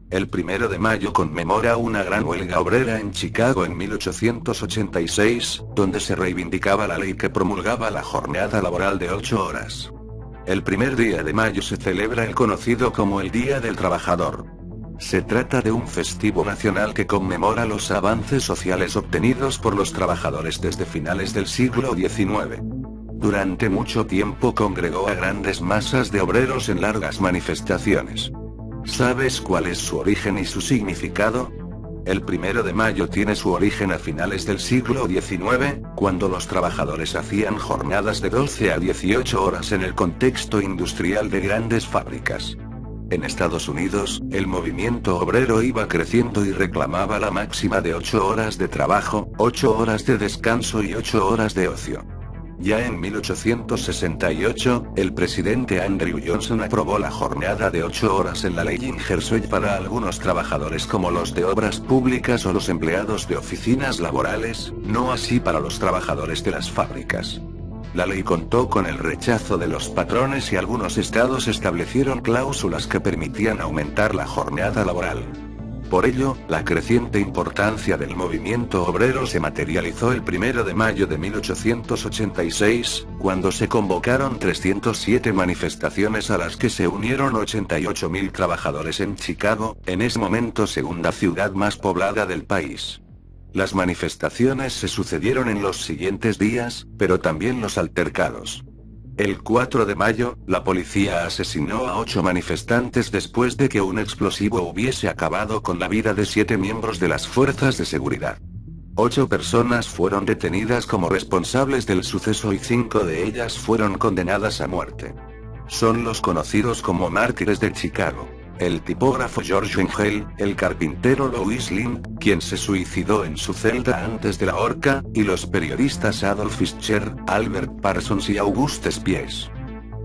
El 1 de mayo conmemora una gran huelga obrera en Chicago en 1886, donde se reivindicaba la ley que promulgaba la jornada laboral de 8 horas. El primer día de mayo se celebra el conocido como el Día del Trabajador. Se trata de un festivo nacional que conmemora los avances sociales obtenidos por los trabajadores desde finales del siglo XIX. Durante mucho tiempo congregó a grandes masas de obreros en largas manifestaciones. ¿Sabes cuál es su origen y su significado? El 1 de mayo tiene su origen a finales del siglo XIX, cuando los trabajadores hacían jornadas de 12 a 18 horas en el contexto industrial de grandes fábricas. En Estados Unidos, el movimiento obrero iba creciendo y reclamaba la máxima de 8 horas de trabajo, 8 horas de descanso y 8 horas de ocio. Ya en 1868, el presidente Andrew Johnson aprobó la jornada de 8 horas en la ley Ingersoll para algunos trabajadores como los de obras públicas o los empleados de oficinas laborales, no así para los trabajadores de las fábricas. La ley contó con el rechazo de los patrones y algunos estados establecieron cláusulas que permitían aumentar la jornada laboral. Por ello, la creciente importancia del movimiento obrero se materializó el 1 de mayo de 1886, cuando se convocaron 307 manifestaciones a las que se unieron 88.000 trabajadores en Chicago, en ese momento segunda ciudad más poblada del país. Las manifestaciones se sucedieron en los siguientes días, pero también los altercados. El 4 de mayo, la policía asesinó a 8 manifestantes después de que un explosivo hubiese acabado con la vida de 7 miembros de las fuerzas de seguridad. 8 personas fueron detenidas como responsables del suceso y 5 de ellas fueron condenadas a muerte. Son los conocidos como mártires de Chicago. El tipógrafo George Engel, el carpintero Louis Lynn, quien se suicidó en su celda antes de la horca, y los periodistas Adolf Fischer, Albert Parsons y Auguste Spies.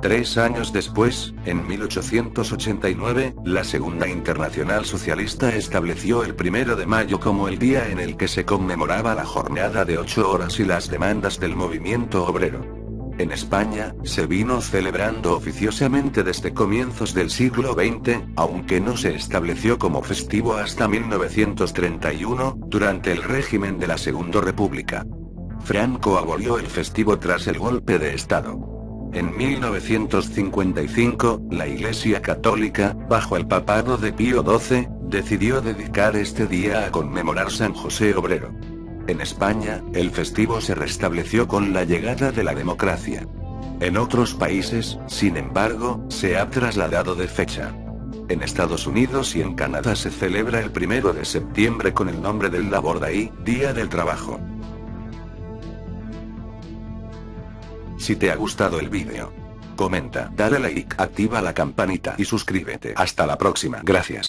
3 años después, en 1889, la Segunda Internacional Socialista estableció el 1 de mayo como el día en el que se conmemoraba la jornada de 8 horas y las demandas del movimiento obrero. En España, se vino celebrando oficiosamente desde comienzos del siglo XX, aunque no se estableció como festivo hasta 1931, durante el régimen de la Segunda República. Franco abolió el festivo tras el golpe de Estado. En 1955, la Iglesia Católica, bajo el papado de Pío XII, decidió dedicar este día a conmemorar San José Obrero. En España, el festivo se restableció con la llegada de la democracia. En otros países, sin embargo, se ha trasladado de fecha. En Estados Unidos y en Canadá se celebra el 1 de septiembre con el nombre del Labor Day, Día del Trabajo. Si te ha gustado el vídeo, comenta, dale like, activa la campanita y suscríbete. Hasta la próxima. Gracias.